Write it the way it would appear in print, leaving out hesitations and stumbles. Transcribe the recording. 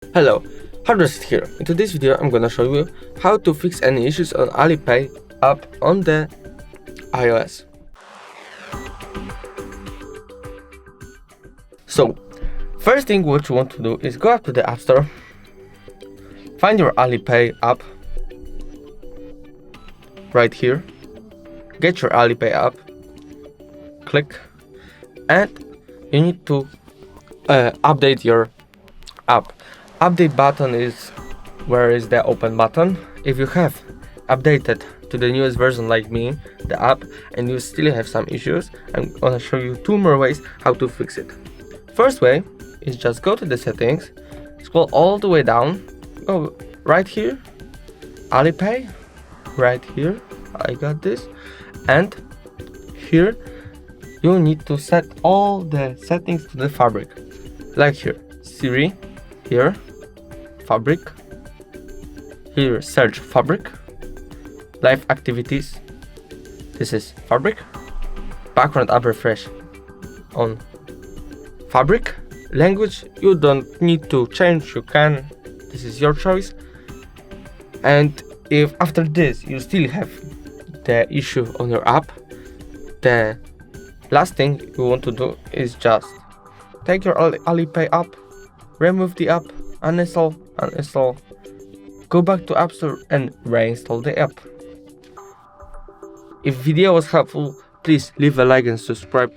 Hello, Hardrest here. In today's video I'm gonna show you how to fix any issues on AliPay app on the iOS. So, first thing what you want to do is go up to the App Store, find your AliPay app right here, get your AliPay app, click, and you need to update your app. Update button is where is the open button. If you have updated to the newest version like me, the app, and you still have some issues, I'm gonna show you two more ways how to fix it. First way is just go to the settings, scroll all the way down, go right here, AliPay, right here, I got this, and here you need to set all the settings to the fabric, like here, Siri, here, fabric, here search fabric, live activities, this is fabric, background app refresh on fabric, language you don't need to change, you can, this is your choice. And if after this you still have the issue on your app, the last thing you want to do is just take your AliPay app, remove the app, uninstall, go back to App Store and reinstall the app. If video was helpful, please leave a like and subscribe.